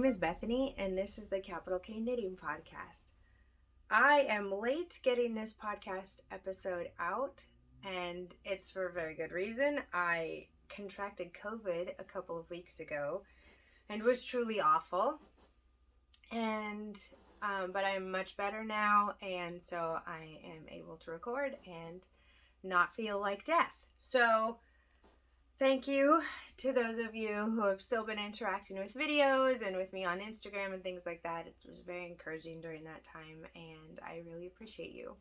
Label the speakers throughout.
Speaker 1: name is Bethany, and this is the Capital K Knitting Podcast. I am late getting this podcast episode out, and it's for a very good reason. I contracted COVID a couple of weeks ago, and was truly awful. But I'm much better now, and so I am able to record and not feel like death. So thank you to those of you who have still been interacting with videos and with me on Instagram and things like that. It was very encouraging during that time, and I really appreciate you.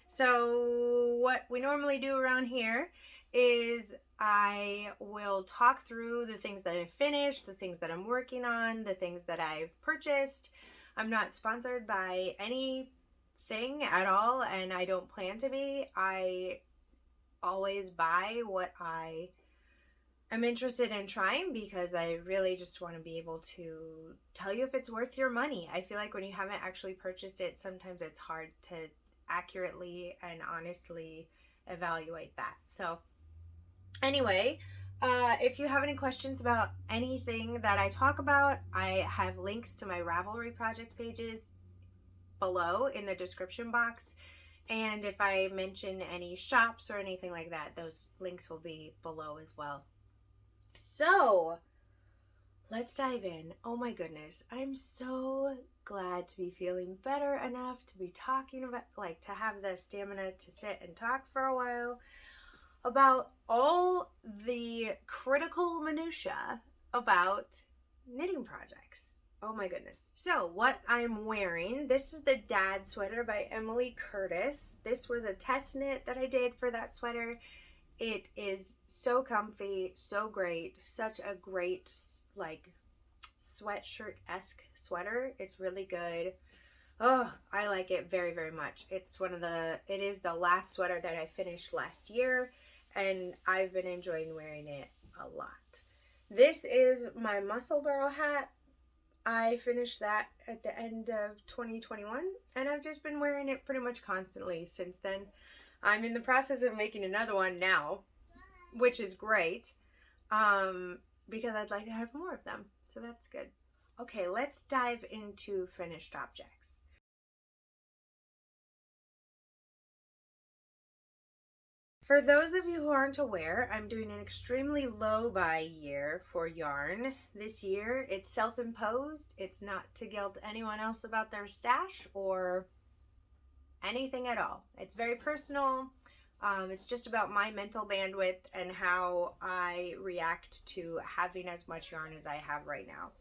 Speaker 1: So what we normally do around here is I will talk through the things that I've finished, the things that I'm working on, the things that I've purchased. I'm not sponsored by anything at all, and I don't plan to be. I always buy what I'm interested in trying because I really just want to be able to tell you if it's worth your money. I feel like when you haven't actually purchased it, sometimes it's hard to accurately and honestly evaluate that. So anyway, if you have any questions about anything that I talk about, I have links to my Ravelry project pages below in the description box. And if I mention any shops or anything like that, those links will be below as well. So let's dive in. Oh my goodness, I'm so glad to be feeling better enough to be talking about, to have the stamina to sit and talk for a while about all the critical minutia about knitting projects. Oh my goodness. So what I'm wearing, this is the Dad sweater by Emily Curtis. This was a test knit that I did for that sweater. It is so comfy, so great, such a great sweatshirt-esque sweater. It's really good. Oh, I like it very, very much. It is the last sweater that I finished last year, and I've been enjoying wearing it a lot. This is my muscle barrel hat. I finished that at the end of 2021, and I've just been wearing it pretty much constantly since then. I'm in the process of making another one now, which is great, because I'd like to have more of them, so that's good. Okay, let's dive into finished objects. For those of you who aren't aware, I'm doing an extremely low buy year for yarn. This year, it's self-imposed. It's not to guilt anyone else about their stash or anything at all. It's very personal. It's just about my mental bandwidth and how I react to having as much yarn as I have right now.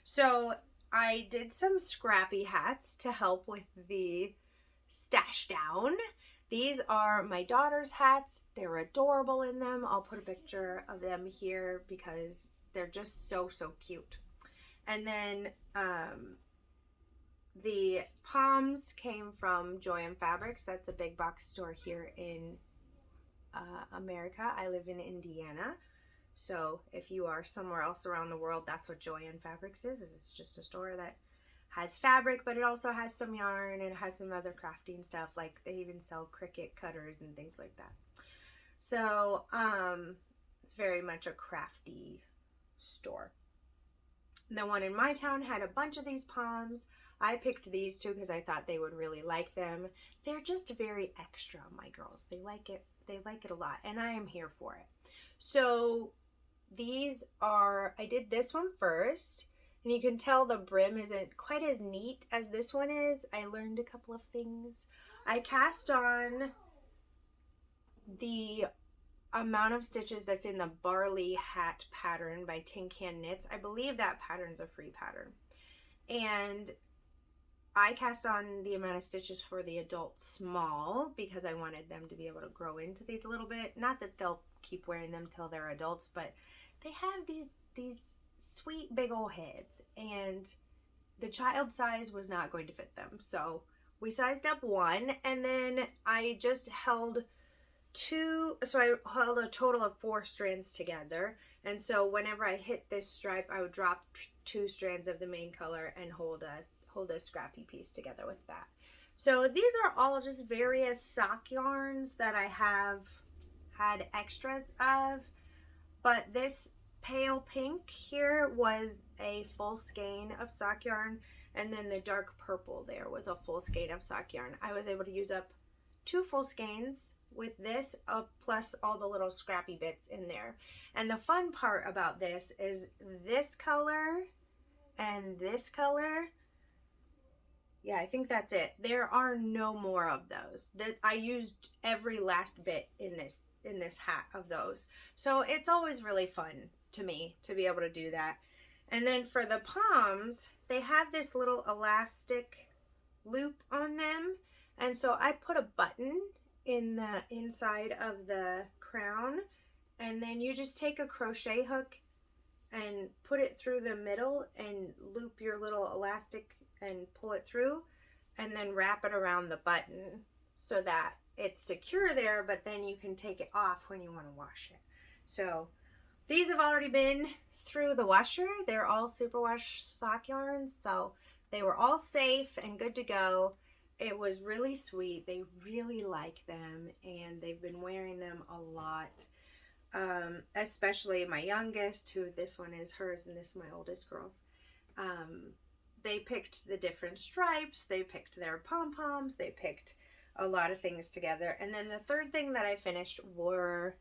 Speaker 1: So I did some scrappy hats to help with the stash down. These are my daughter's hats. They're adorable in them. I'll put a picture of them here because they're just so, so cute. And then the poms came from Joann Fabrics. That's a big box store here in America. I live in Indiana. So if you are somewhere else around the world, that's what Joann Fabrics is. It's just a store that has fabric, but it also has some yarn and it has some other crafting stuff. Like they even sell Cricut cutters and things like that. So it's very much a crafty store. The one in my town had a bunch of these poms. I picked these two because I thought they would really like them. They're just very extra, my girls. They like it a lot, and I am here for it. So these are, I did this one first. And you can tell the brim isn't quite as neat as this one is. I learned a couple of things. I cast on the amount of stitches that's in the Barley Hat pattern by Tin Can Knits. I believe that pattern's a free pattern. And I cast on the amount of stitches for the adult small because I wanted them to be able to grow into these a little bit. Not that they'll keep wearing them till they're adults, but they have these sweet big old heads, and the child size was not going to fit them, so we sized up one, and then I just held a total of 4 strands together, and so whenever I hit this stripe, I would drop 2 strands of the main color and hold a scrappy piece together with that. So these are all just various sock yarns that I have had extras of, but this pale pink here was a full skein of sock yarn, and then the dark purple there was a full skein of sock yarn. I was able to use up 2 full skeins with this, plus all the little scrappy bits in there. And the fun part about this is this color and this color. Yeah, I think that's it. There are no more of those. That I used every last bit in this hat of those. So it's always really fun to me to be able to do that. And then for the poms, they have this little elastic loop on them. And so I put a button in the inside of the crown, and then you just take a crochet hook and put it through the middle and loop your little elastic and pull it through, and then wrap it around the button so that it's secure there, but then you can take it off when you want to wash it. So these have already been through the washer. They're all superwash sock yarns, so they were all safe and good to go. It was really sweet. They really like them, and they've been wearing them a lot. Especially my youngest, who this one is hers and this is my oldest girl's. They picked the different stripes, they picked their pom-poms, they picked a lot of things together. And then the third thing that I finished were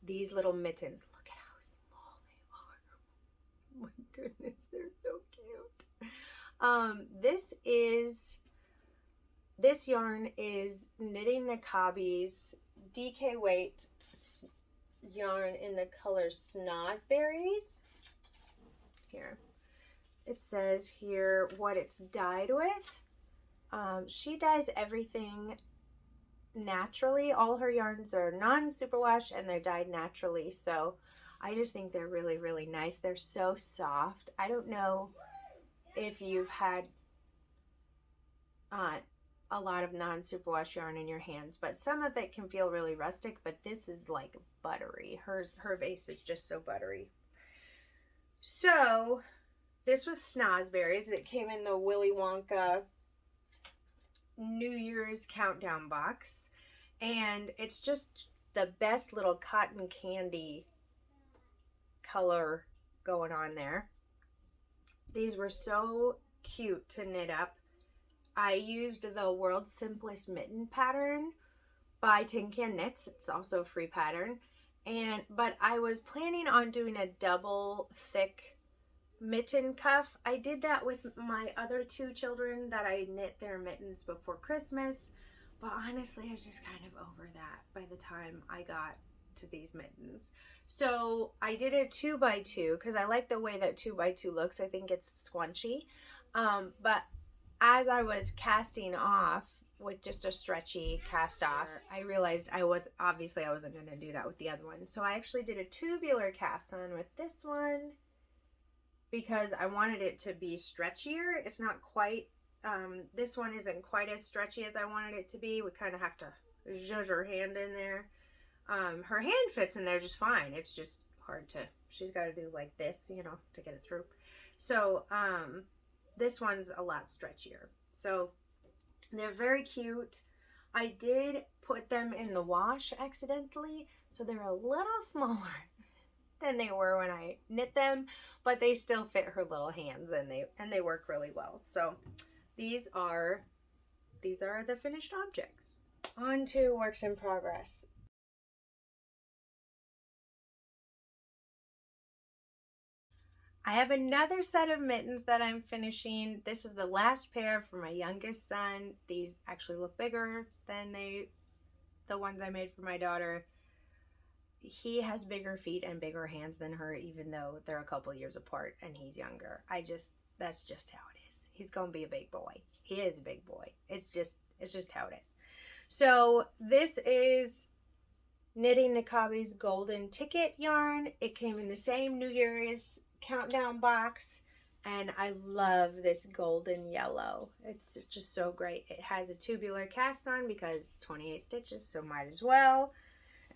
Speaker 1: these little mittens. Look at how small they are. My goodness, they're so cute. This yarn is Knitting Nakabi's DK weight yarn in the color Snozberries. Here, it says here what it's dyed with. She dyes everything naturally. All her yarns are non-superwash and they're dyed naturally. So I just think they're really, really nice. They're so soft. I don't know if you've had a lot of non-superwash yarn in your hands, but some of it can feel really rustic, but this is like buttery. Her base is just so buttery. So this was Snozberries. It came in the Willy Wonka New Year's countdown box, and it's just the best little cotton candy color going on there. These were so cute to knit up. I used the World's Simplest Mitten pattern by Tin Can Knits. It's also a free pattern. But I was planning on doing a double thick mitten cuff. I did that with my other 2 children that I knit their mittens before Christmas. But honestly, I was just kind of over that by the time I got to these mittens. So I did a 2x2 because I like the way that 2x2 looks. I think it's squunchy. But as I was casting off with just a stretchy cast off, I realized I wasn't going to do that with the other one. So I actually did a tubular cast on with this one because I wanted it to be stretchier. It's not quite, this one isn't quite as stretchy as I wanted it to be. We kind of have to zhuzh her hand in there. Her hand fits in there just fine. It's just hard to, she's got to do like this, you know, to get it through. So, this one's a lot stretchier. So they're very cute. I did put them in the wash accidentally, so they're a little smaller than they were when I knit them, but they still fit her little hands, and they work really well. So these are the finished objects. On to works in progress. I have another set of mittens that I'm finishing. This is the last pair for my youngest son. These actually look bigger than the ones I made for my daughter. He has bigger feet and bigger hands than her, even though they're a couple years apart and he's younger. That's just how it is. He's gonna be a big boy. He is a big boy. It's just how it is. So this is Knitting Nakabi's Golden Ticket yarn. It came in the same New Year's countdown box, and I love this golden yellow. It's just so great. It has a tubular cast on because 28 stitches, so might as well.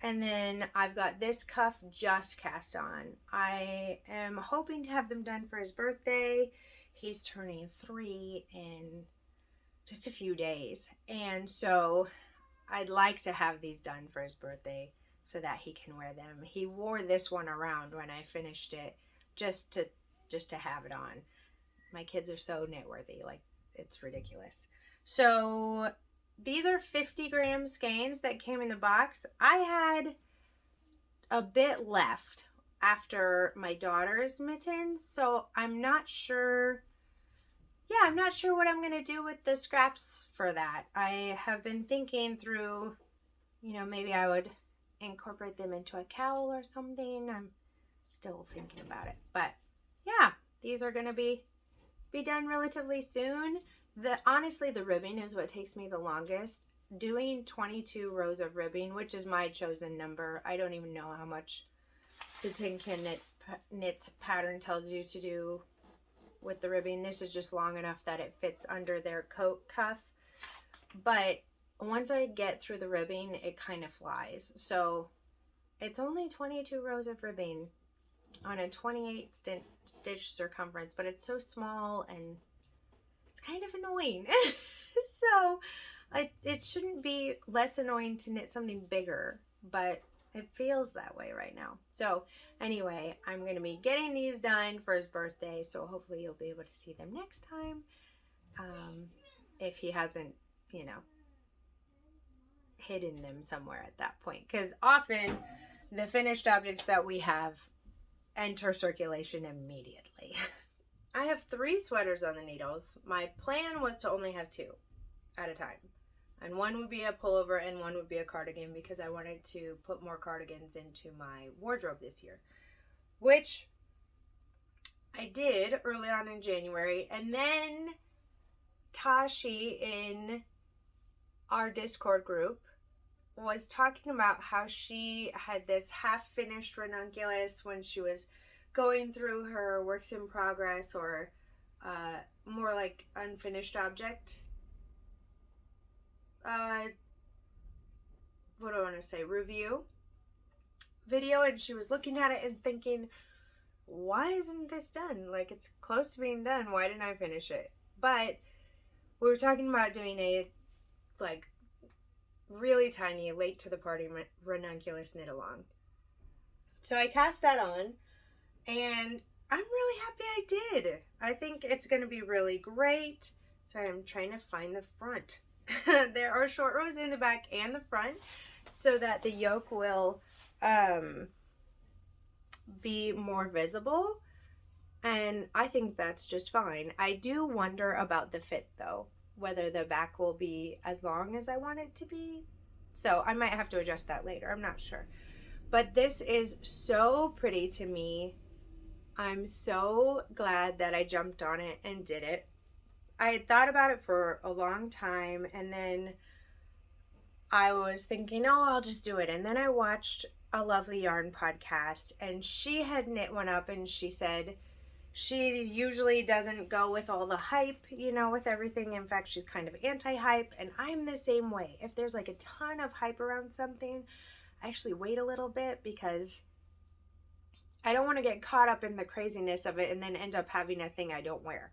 Speaker 1: And then I've got this cuff just cast on. I am hoping to have them done for his birthday. He's turning 3 in just a few days, and so I'd like to have these done for his birthday. so that he can wear them. He wore this one around when I finished it just to have it on. My kids are so knit worthy, like it's ridiculous. So these are 50 gram skeins that came in the box. I had a bit left after my daughter's mittens, so I'm not sure. Yeah, I'm not sure what I'm going to do with the scraps for that. I have been thinking through, maybe I would incorporate them into a cowl or something. I'm still thinking about it. But yeah, these are going to be done relatively soon. Honestly, the ribbing is what takes me the longest. Doing 22 rows of ribbing, which is my chosen number. I don't even know how much the Tin Can Knits pattern tells you to do with the ribbing. This is just long enough that it fits under their coat cuff. But once I get through the ribbing, it kind of flies. So it's only 22 rows of ribbing on a 28 stitch circumference, but it's so small and it's kind of annoying. So it shouldn't be less annoying to knit something bigger, but it feels that way right now. So anyway, I'm going to be getting these done for his birthday, so hopefully you'll be able to see them next time. If he hasn't, hidden them somewhere at that point. Because often the finished objects that we have enter circulation immediately. I have 3 sweaters on the needles. My plan was to only have 2 at a time. And one would be a pullover and one would be a cardigan because I wanted to put more cardigans into my wardrobe this year. Which I did early on in January. And then Tashi in our Discord group was talking about how she had this half-finished ranunculus when she was going through her works in progress, or more like unfinished object. What do I want to say? Review video, and she was looking at it and thinking, why isn't this done? Like, it's close to being done. Why didn't I finish it? But we were talking about doing a like really tiny late to the party ranunculus knit along. So I cast that on and I'm really happy I did. I think it's going to be really great. So I'm trying to find the front. There are short rows in the back and the front so that the yoke will be more visible, and I think that's just fine. I do wonder about the fit though, whether the back will be as long as I want it to be. So I might have to adjust that later. I'm not sure. But this is so pretty to me. I'm so glad that I jumped on it and did it. I had thought about it for a long time, and then I was thinking, oh, I'll just do it. And then I watched a Lovely Yarn podcast, and she had knit one up, and she said she usually doesn't go with all the hype, with everything. In fact, she's kind of anti-hype, and I'm the same way. If there's like a ton of hype around something, I actually wait a little bit because I don't want to get caught up in the craziness of it and then end up having a thing I don't wear.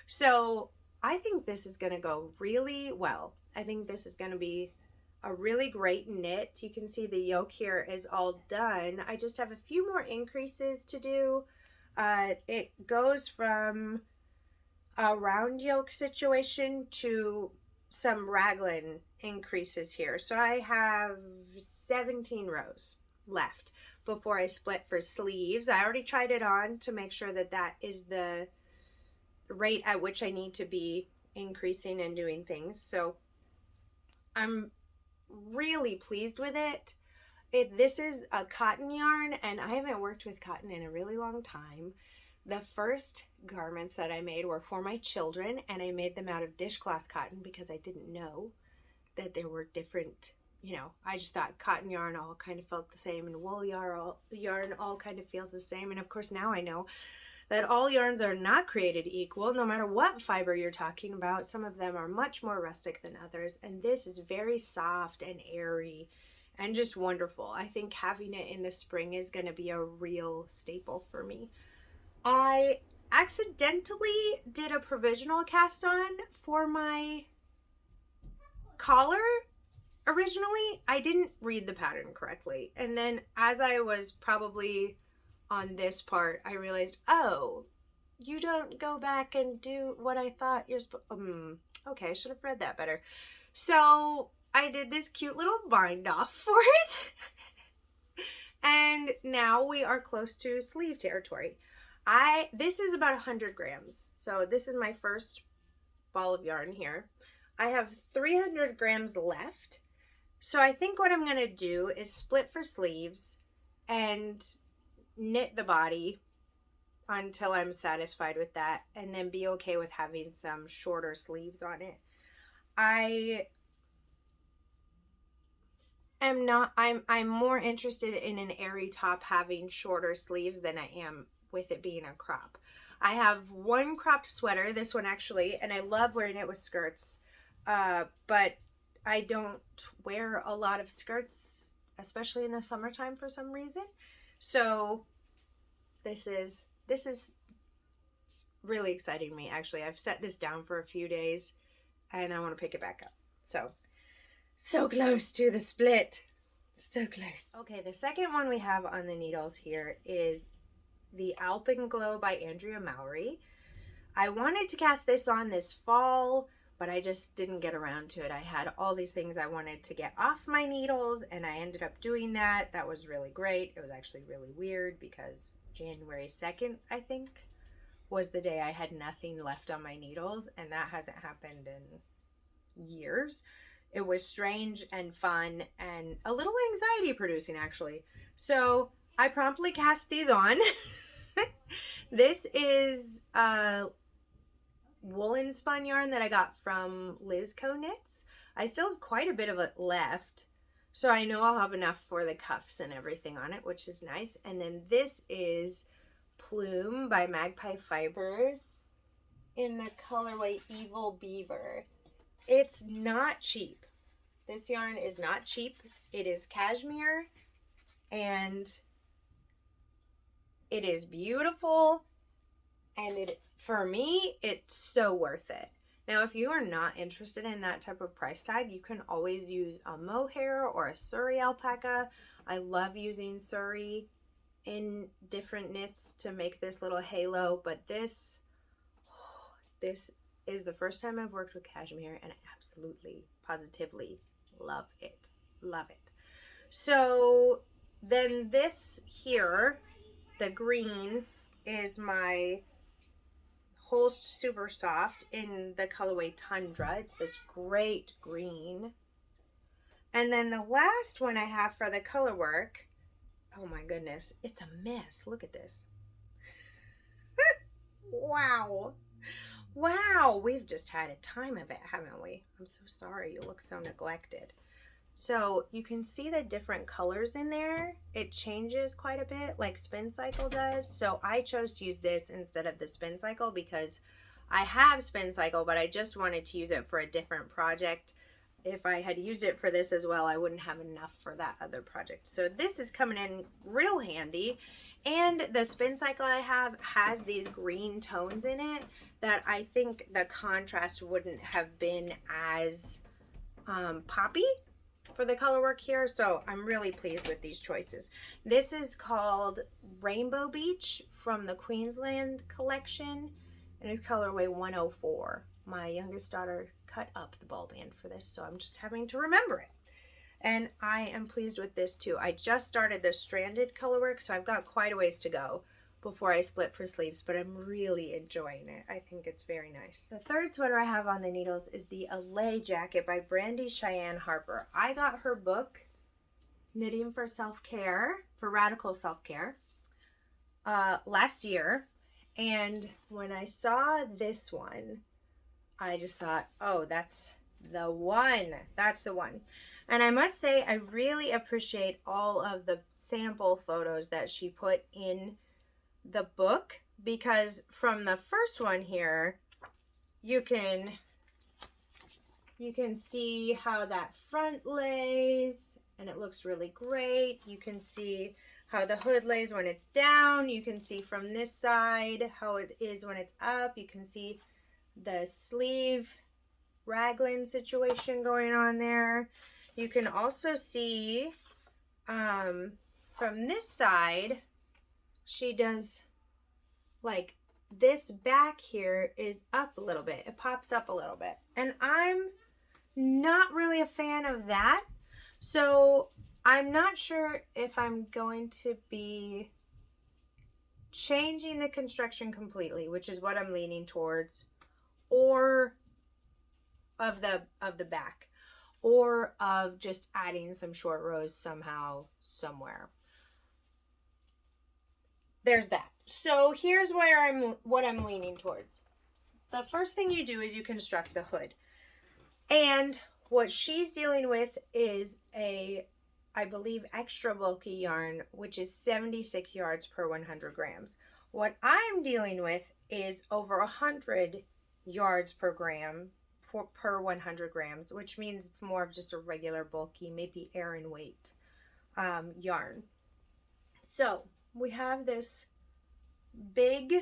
Speaker 1: So I think this is going to go really well. I think this is going to be a really great knit. You can see the yoke here is all done. I just have a few more increases to do. It goes from a round yoke situation to some raglan increases here. So I have 17 rows left before I split for sleeves. I already tried it on to make sure that that is the rate at which I need to be increasing and doing things. So I'm really pleased with it. This is a cotton yarn, and I haven't worked with cotton in a really long time. The first garments that I made were for my children, and I made them out of dishcloth cotton because I didn't know that there were different, I just thought cotton yarn all kind of felt the same, and wool yarn all kind of feels the same. And of course now I know that all yarns are not created equal, no matter what fiber you're talking about. Some of them are much more rustic than others, and this is very soft and airy and just wonderful. I think having it in the spring is going to be a real staple for me. I accidentally did a provisional cast on for my collar originally I didn't read the pattern correctly. And then as I was probably on this part, I realized, oh, you don't go back and do what I thought you're supposed. Okay, I should have read that better. So I did this cute little bind off for it. And now we are close to sleeve territory. This is about 100 grams. So this is my first ball of yarn here. I have 300 grams left. So I think what I'm going to do is split for sleeves and knit the body until I'm satisfied with that, and then be okay with having some shorter sleeves on it. I'm more interested in an airy top having shorter sleeves than I am with it being a crop. I have one cropped sweater, this one actually, and I love wearing it with skirts, but I don't wear a lot of skirts, especially in the summertime for some reason. So this is really exciting me, actually. I've set this down for a few days and I want to pick it back up. So close to the split. So close. Okay, the second one we have on the needles here is the Alpenglow by Andrea Mowry. I wanted to cast this on this fall, but I just didn't get around to it. I had all these things I wanted to get off my needles, and I ended up doing that. That was really great. It was actually really weird because January 2nd, I think, was the day I had nothing left on my needles, and that hasn't happened in years. It was strange and fun and a little anxiety producing, actually. So I promptly cast these on. This is woolen spun yarn that I got from Liz Co Knits. I still have quite a bit of it left, so I know I'll have enough for the cuffs and everything on it, which is nice. And then this is Plume by Magpie Fibers in the colorway Evil Beaver. It's not cheap. This yarn is not cheap. It is cashmere and it is beautiful, and for me, it's so worth it. Now, if you are not interested in that type of price tag, you can always use a mohair or a Surrey alpaca. I love using Surrey in different knits to make this little halo, but this is the first time I've worked with cashmere, and I absolutely, positively love it. Love it. So then this here, the green, is my Holst Super Soft in the colorway Tundra. It's this great green. And then the last one I have for the color work, oh my goodness, it's a mess. Look at this. Wow. Wow, we've just had a time of it, haven't we? I'm so sorry, you look so neglected. So you can see the different colors in there. It changes quite a bit like Spin Cycle does. So I chose to use this instead of the Spin Cycle because I have Spin Cycle, but I just wanted to use it for a different project. If I had used it for this as well, I wouldn't have enough for that other project. So this is coming in real handy. And the Spin Cycle I have has these green tones in it that I think the contrast wouldn't have been as poppy for the color work here. So I'm really pleased with these choices. This is called Rainbow Beach from the Queensland collection, and it's colorway 104. My youngest daughter cut up the ball band for this, so I'm just having to remember it. And I am pleased with this too. I just started the stranded color work, so I've got quite a ways to go before I split for sleeves, but I'm really enjoying it. I think it's very nice. The third sweater I have on the needles is the Allay Jacket by Brandy Cheyenne Harper. I got her book, Knitting for Self-Care, for Radical Self-Care, last year. And when I saw this one, I just thought, oh, that's the one. That's the one. And I must say, I really appreciate all of the sample photos that she put in the book, because from the first one here, you can see how that front lays, and it looks really great. You can see how the hood lays when it's down. You can see from this side how it is when it's up. You can see the sleeve raglan situation going on there. You can also see from this side, she does like this back here is up a little bit. It pops up a little bit. And I'm not really a fan of that. So I'm not sure if I'm going to be changing the construction completely, which is what I'm leaning towards, or of the back, or of just adding some short rows somehow, somewhere. There's that. So here's what I'm leaning towards. The first thing you do is you construct the hood. And what she's dealing with is a, I believe, extra bulky yarn, which is 76 yards per 100 grams. What I'm dealing with is over 100 yards per gram per 100 grams, which means it's more of just a regular bulky, maybe Aran weight yarn. So we have this big,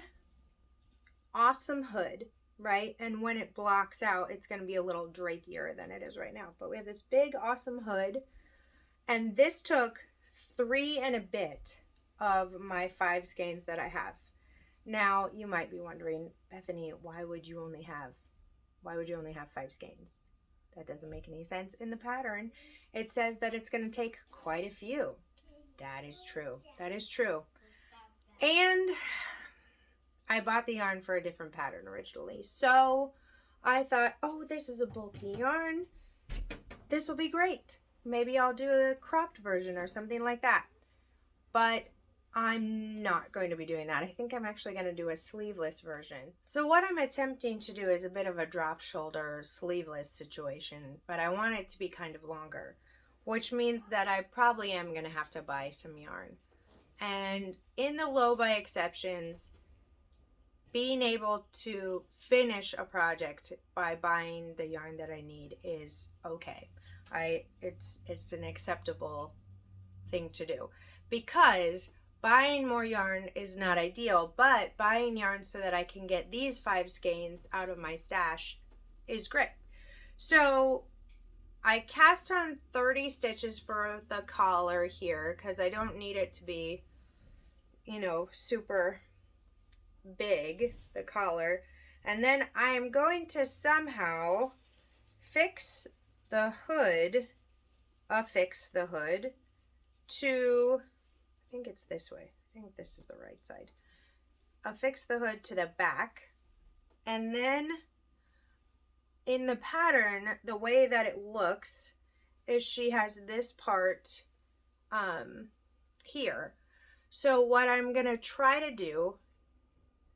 Speaker 1: awesome hood, right? And when it blocks out, it's going to be a little drapier than it is right now. But we have this big, awesome hood. And this took 3 and a bit of my 5 skeins that I have. Now, you might be wondering, Bethany, why would you only have 5 skeins? That doesn't make any sense. In the pattern, it says that it's going to take quite a few. That is true. That is true. And I bought the yarn for a different pattern originally. So I thought, oh, this is a bulky yarn. This will be great. Maybe I'll do a cropped version or something like that. But I'm not going to be doing that. I think I'm actually going to do a sleeveless version. So what I'm attempting to do is a bit of a drop shoulder sleeveless situation, but I want it to be kind of longer, which means that I probably am going to have to buy some yarn. And in the low buy exceptions, being able to finish a project by buying the yarn that I need is okay. It's an acceptable thing to do, because buying more yarn is not ideal, but buying yarn so that I can get these 5 skeins out of my stash is great. So I cast on 30 stitches for the collar here because I don't need it to be, you know, super big, the collar. And then I'm going to somehow fix the hood, affix the hood to, I think it's this way. I think this is the right side. Affix the hood to the back. And then in the pattern, the way that it looks is she has this part here. So what I'm going to try to do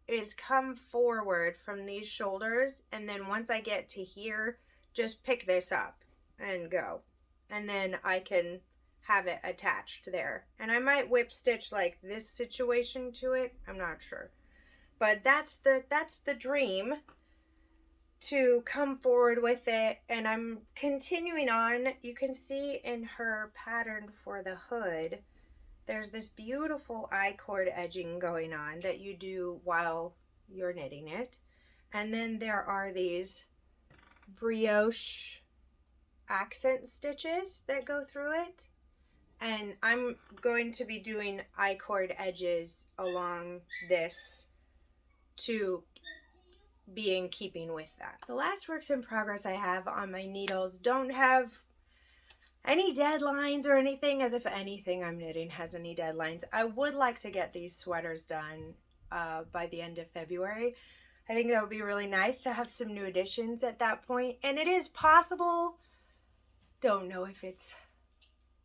Speaker 1: is come forward from these shoulders, and then once I get to here, just pick this up and go. And then I can have it attached there. And I might whip stitch like this situation to it. I'm not sure. But that's the dream, to come forward with it. And I'm continuing on. You can see in her pattern for the hood, there's this beautiful I-cord edging going on that you do while you're knitting it. And then there are these brioche accent stitches that go through it. And I'm going to be doing I-cord edges along this to be in keeping with that. The last works in progress I have on my needles don't have any deadlines or anything, as if anything I'm knitting has any deadlines. I would like to get these sweaters done by the end of February. I think that would be really nice to have some new additions at that point. And it is possible. Don't know if it's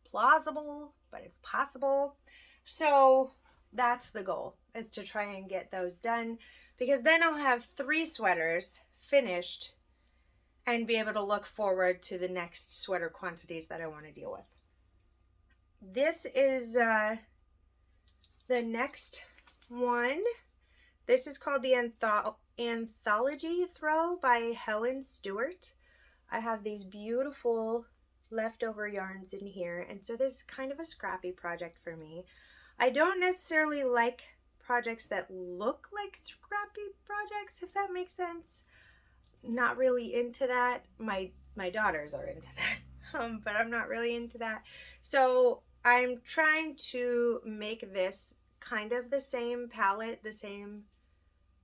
Speaker 1: plausible, but it's possible. So that's the goal, is to try and get those done, because then I'll have 3 sweaters finished and be able to look forward to the next sweater quantities that I want to deal with. This is the next one. This is called the Anthology Throw by Helen Stewart. I have these beautiful leftover yarns in here, and so this is kind of a scrappy project for me. I don't necessarily like projects that look like scrappy projects, if that makes sense. Not really into that. My daughters are into that. but I'm not really into that. So I'm trying to make this kind of the same palette, the same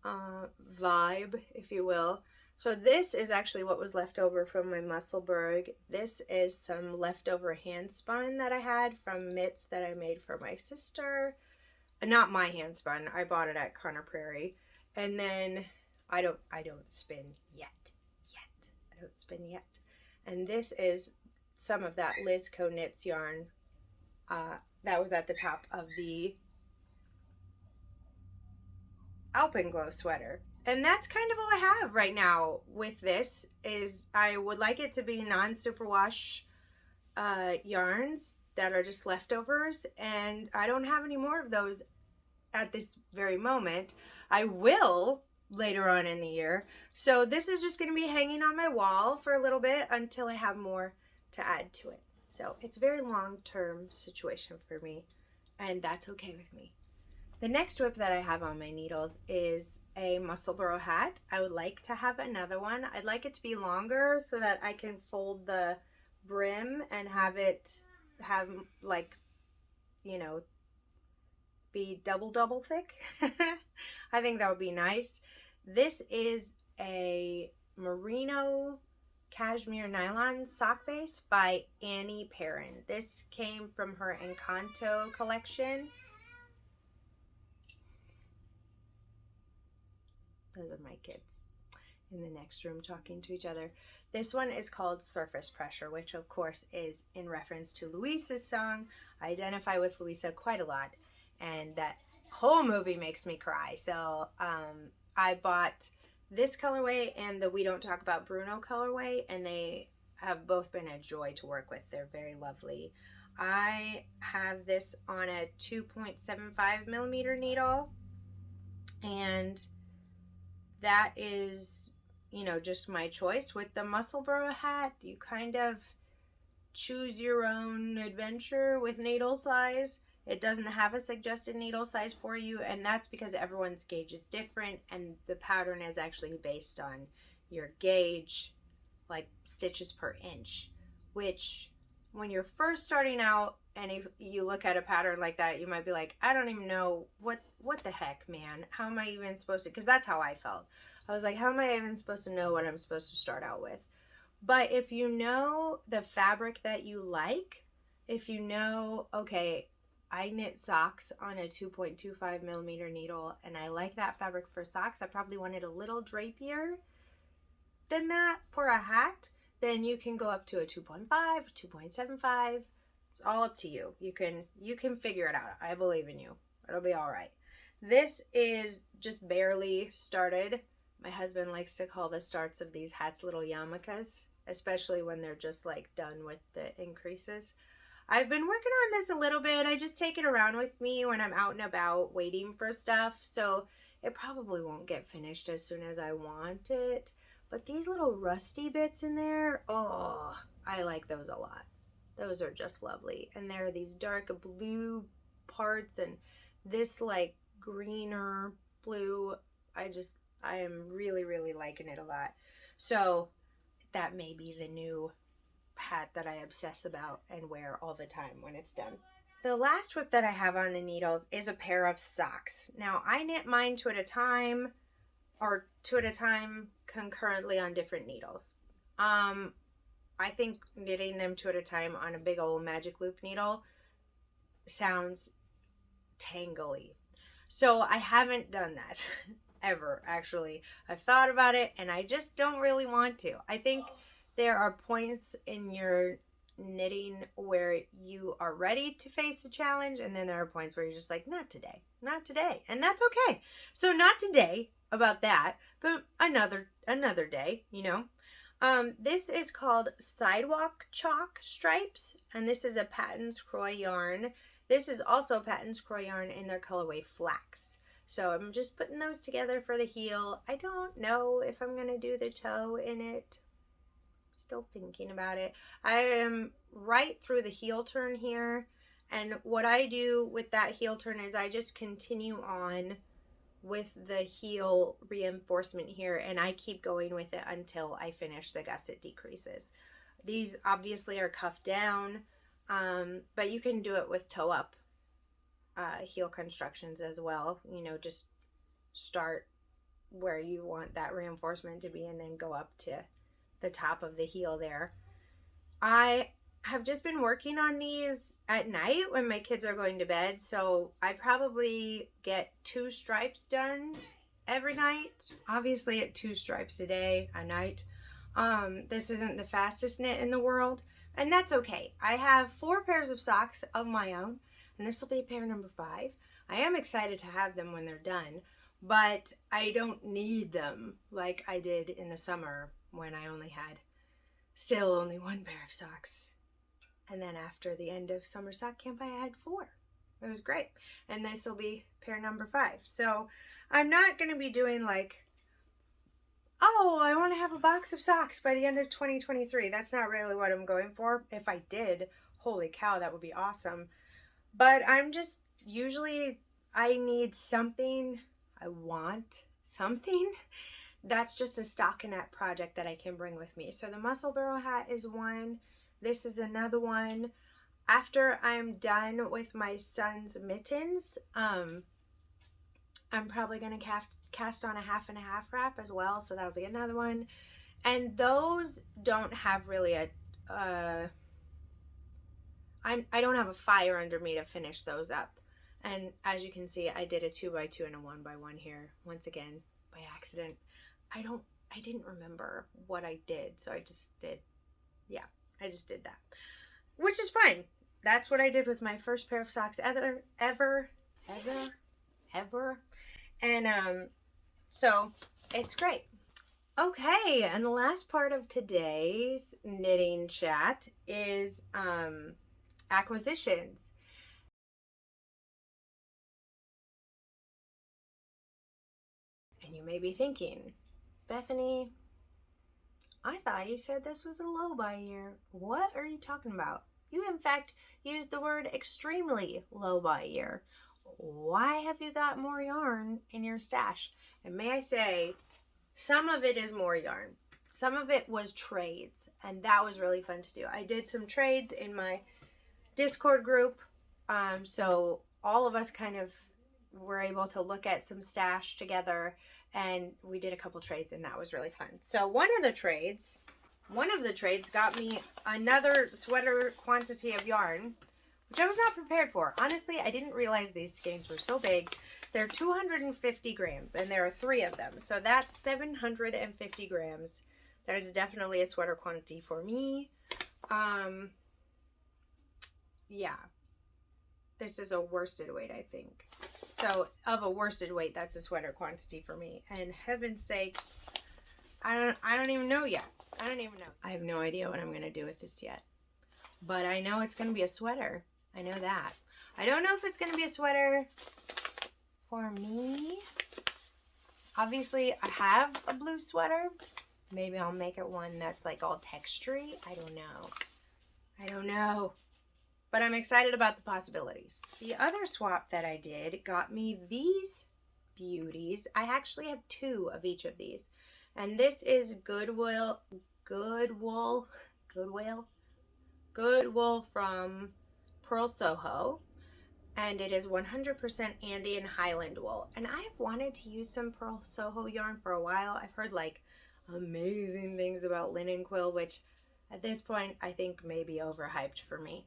Speaker 1: vibe, if you will. So this is actually what was left over from my Musselburgh. This is some leftover hand spun that I had from mitts that I made for my sister. Not my hand spun. I bought it at Connor Prairie. And then I don't spin yet. I don't spin yet. And this is some of that Liz Co Knits yarn that was at the top of the Alpenglow sweater. And that's kind of all I have right now with this. Is I would like it to be non-superwash yarns that are just leftovers, and I don't have any more of those at this very moment. I will later on in the year. So this is just going to be hanging on my wall for a little bit until I have more to add to it. So it's a very long-term situation for me, and that's okay with me. The next whip that I have on my needles is a Musselburgh hat. I would like to have another one. I'd like it to be longer so that I can fold the brim and have it like, you know, be double thick. I think that would be nice. This is a merino cashmere nylon sock base by Annie Perrin. This came from her Encanto collection. Those are my kids in the next room talking to each other. This one is called Surface Pressure, which of course is in reference to Luisa's song. I identify with Luisa quite a lot, and that whole movie makes me cry. So I bought this colorway and the We Don't Talk About Bruno colorway, and they have both been a joy to work with. They're very lovely. I have this on a 2.75 millimeter needle, and that is, you know, just my choice. With the Musselburgh hat, you kind of choose your own adventure with needle size. It doesn't have a suggested needle size for you, and that's because everyone's gauge is different, and the pattern is actually based on your gauge, like stitches per inch, which when you're first starting out and if you look at a pattern like that, you might be like, I don't even know what the heck, man. How am I even supposed to, because that's how I felt. I was like, how am I even supposed to know what I'm supposed to start out with? But if you know the fabric that you like, if you know, okay, I knit socks on a 2.25 millimeter needle, and I like that fabric for socks, I probably want it a little drapier than that for a hat, then you can go up to a 2.5, 2.75. It's all up to you. You can figure it out. I believe in you. It'll be all right. This is just barely started. My husband likes to call the starts of these hats little yarmulkes, especially when they're just like done with the increases. I've been working on this a little bit. I just take it around with me when I'm out and about waiting for stuff. So it probably won't get finished as soon as I want it. But these little rusty bits in there, oh, I like those a lot. Those are just lovely. And there are these dark blue parts and this like greener blue. I am really, really liking it a lot. So that may be the new hat that I obsess about and wear all the time when it's done. The last whip that I have on the needles is a pair of socks. Now I knit mine two at a time, or two at a time concurrently on different needles. I think knitting them two at a time on a big old magic loop needle sounds tangly. So I haven't done that ever, actually. I've thought about it and I just don't really want to. I think there are points in your knitting where you are ready to face a challenge, and then there are points where you're just like, not today, not today, and that's okay. So not today about that, but another day, you know. This is called Sidewalk Chalk Stripes, and this is a Patton's Croix yarn. This is also Patton's Croix yarn in their colorway Flax. So I'm just putting those together for the heel. I don't know if I'm gonna do the toe in it. Still thinking about it. I am right through the heel turn here, and what I do with that heel turn is I just continue on with the heel reinforcement here, and I keep going with it until I finish the gusset decreases. These obviously are cuffed down, but you can do it with toe up heel constructions as well. You know, just start where you want that reinforcement to be and then go up to the top of the heel there. I have just been working on these at night when my kids are going to bed, so I probably get 2 stripes done every night. Obviously at 2 stripes a night. This isn't the fastest knit in the world, and that's okay. I have 4 pairs of socks of my own, and this will be pair number 5. I am excited to have them when they're done, but I don't need them like I did in the summer when I still only 1 pair of socks. And then after the end of summer sock camp, I had 4. It was great. And this will be pair number 5. So I'm not going to be doing like, oh, I want to have a box of socks by the end of 2023. That's not really what I'm going for. If I did, holy cow, that would be awesome. But I'm just, usually I need something, I want something that's just a stockinette project that I can bring with me. So the muscle barrel hat is one. This is another one. After I'm done with my son's mittens, I'm probably going to cast on a 1/2 and 1/2 wrap as well. So that'll be another one. And those don't have really I don't have a fire under me to finish those up. And as you can see, I did a 2x2 and a 1x1 here. Once again, by accident. I didn't remember what I did. So I just did that, which is fine. That's what I did with my first pair of socks ever. And so it's great. Okay, and the last part of today's knitting chat is acquisitions. And you may be thinking, Bethany, I thought you said this was a low buy year. What are you talking about? You, in fact, used the word extremely low buy year. Why have you got more yarn in your stash? And may I say, some of it is more yarn. Some of it was trades, and that was really fun to do. I did some trades in my Discord group, so all of us kind of were able to look at some stash together, and we did a couple trades, and that was really fun. So one of the trades got me another sweater quantity of yarn, which I was not prepared for. Honestly, I didn't realize these skeins were so big. They're 250 grams, and there are 3 of them. So that's 750 grams. That is definitely a sweater quantity for me. Yeah. This is a worsted weight, I think. So of a worsted weight, that's a sweater quantity for me. And heaven's sakes, I don't even know yet. I don't even know. I have no idea what I'm going to do with this yet. But I know it's going to be a sweater. I know that. I don't know if it's going to be a sweater for me. Obviously, I have a blue sweater. Maybe I'll make it one that's like all textury. I don't know. But I'm excited about the possibilities. The other swap that I did got me these beauties. I actually have 2 of each of these. And this is Goodwill from Pearl Soho. And it is 100% Andean Highland wool. And I have wanted to use some Pearl Soho yarn for a while. I've heard like amazing things about linen quill, which at this point I think may be overhyped for me.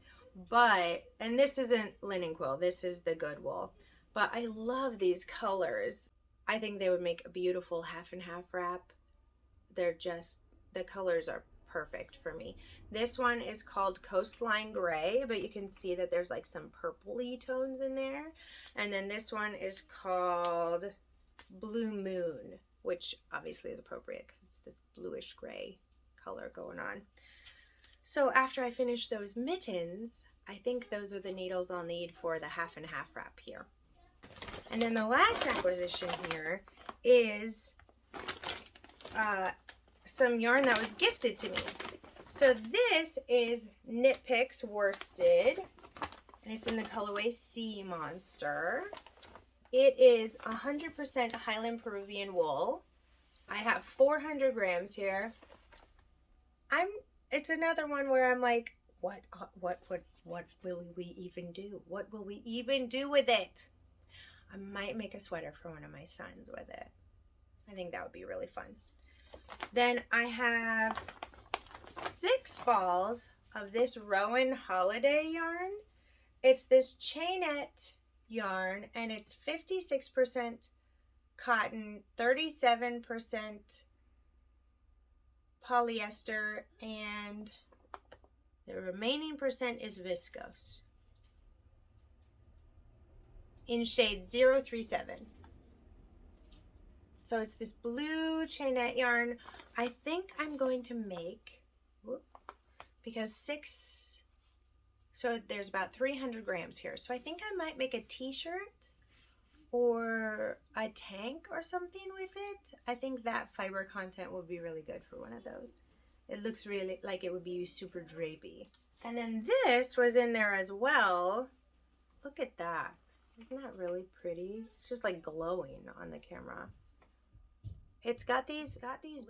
Speaker 1: But, and this isn't linen quill, this is the good wool. But I love these colors. I think they would make a beautiful 1/2 and 1/2 wrap. They're just, the colors are perfect for me. This one is called Coastline Gray, but you can see that there's like some purpley tones in there. And then this one is called Blue Moon, which obviously is appropriate because it's this bluish gray color going on. So after I finish those mittens, I think those are the needles I'll need for the 1/2 and 1/2 wrap here. And then the last acquisition here is some yarn that was gifted to me. So this is Knit Picks worsted, and it's in the colorway Sea Monster. It is 100% Highland Peruvian wool. I have 400 grams here. I'm it's another one where I'm like, what will we even do? What will we even do with it? I might make a sweater for one of my sons with it. I think that would be really fun. Then I have 6 balls of this Rowan Holiday yarn. It's this chainette yarn, and it's 56% cotton, 37% polyester, and the remaining percent is viscose in shade 037. So it's this blue chainette yarn. I think I'm going to make, because 6, so there's about 300 grams here. So I think I might make a t-shirt or a tank or something with it. I think that fiber content will be really good for one of those. It looks really like it would be super drapey. And then this was in there as well. Look at that. Isn't that really pretty? It's just like glowing on the camera. It's got these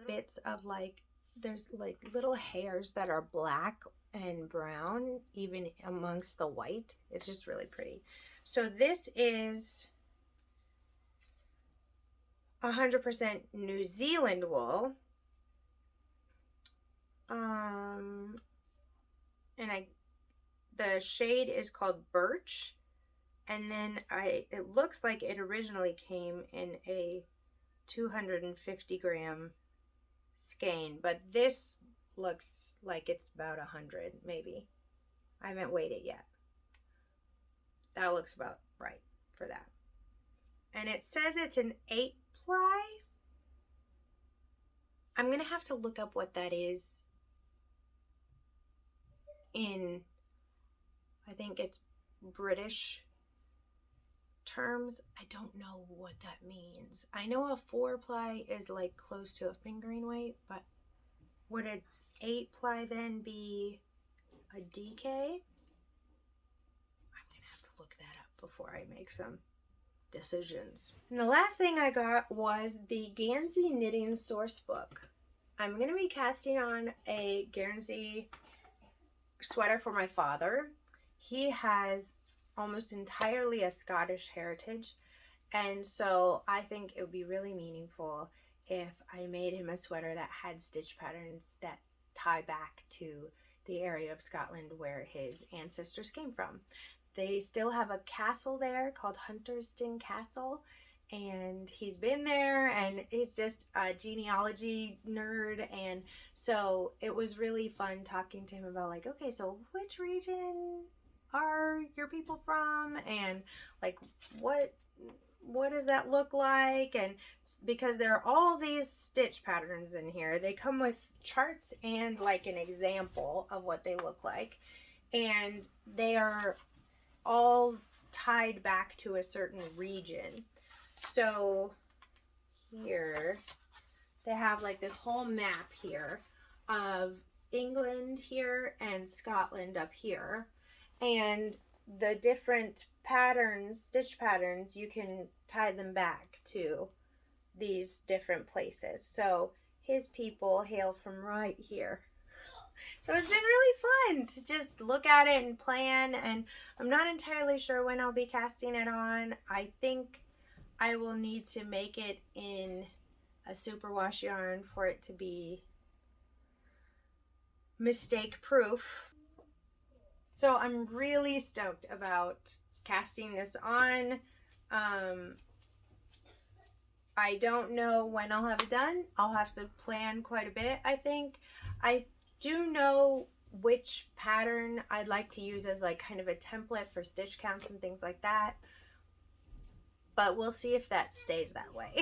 Speaker 1: bits of like, there's like little hairs that are black and brown even amongst the white. It's just really pretty. So this is 100% New Zealand wool. And the shade is called Birch. And then it looks like it originally came in a 250 gram skein, but this looks like it's about 100 maybe. I haven't weighed it yet. That looks about right for that. And it says it's an 8-ply. I'm gonna have to look up what that is in, I think it's British terms. I don't know what that means. I know a 4-ply is like close to a fingering weight, but would an 8-ply then be a DK? I'm gonna have to look that up before I make some decisions. And the last thing I got was the Guernsey knitting source book. I'm gonna be casting on a Guernsey sweater for my father. He has almost entirely a Scottish heritage, and so I think it would be really meaningful if I made him a sweater that had stitch patterns that tie back to the area of Scotland where his ancestors came from. They still have a castle there called Hunterston Castle, and he's been there, and he's just a genealogy nerd, and so it was really fun talking to him about like, okay, so which region are your people from, and like what does that look like? And because there are all these stitch patterns in here, they come with charts and like an example of what they look like, and they are all tied back to a certain region. So here they have like this whole map here of England here and Scotland up here, and the different patterns, stitch patterns, you can tie them back to these different places. So his people hail from right here. So it's been really fun to just look at it and plan, and I'm not entirely sure when I'll be casting it on. I think I will need to make it in a superwash yarn for it to be mistake proof. So I'm really stoked about casting this on. I don't know when I'll have it done. I'll have to plan quite a bit, I think. I do know which pattern I'd like to use as like kind of a template for stitch counts and things like that, but we'll see if that stays that way.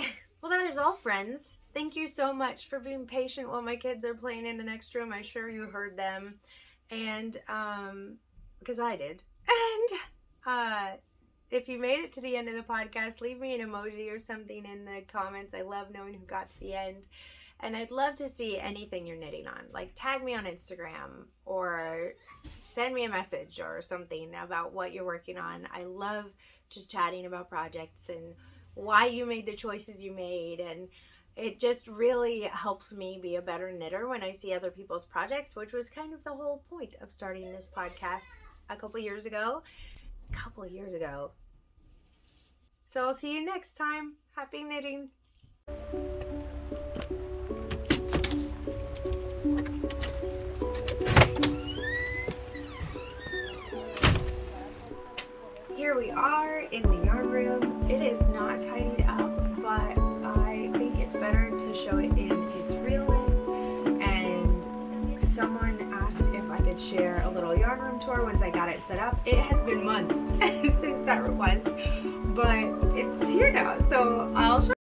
Speaker 1: Well, that is all, friends. Thank you so much for being patient while my kids are playing in the next room. I'm sure you heard them, and because I did. And if you made it to the end of the podcast, leave me an emoji or something in the comments. I love knowing who got to the end. And I'd love to see anything you're knitting on. Like, tag me on Instagram or send me a message or something about what you're working on. I love just chatting about projects and why you made the choices you made. And it just really helps me be a better knitter when I see other people's projects, which was kind of the whole point of starting this podcast a couple years ago. So I'll see you next time. Happy knitting. Here we are in the yarn room. It is not tidied up, but I think it's better to show it in its realness. And someone asked if I could share a little yarn room tour once I got it set up. It has been months since that request, but it's here now, so I'll show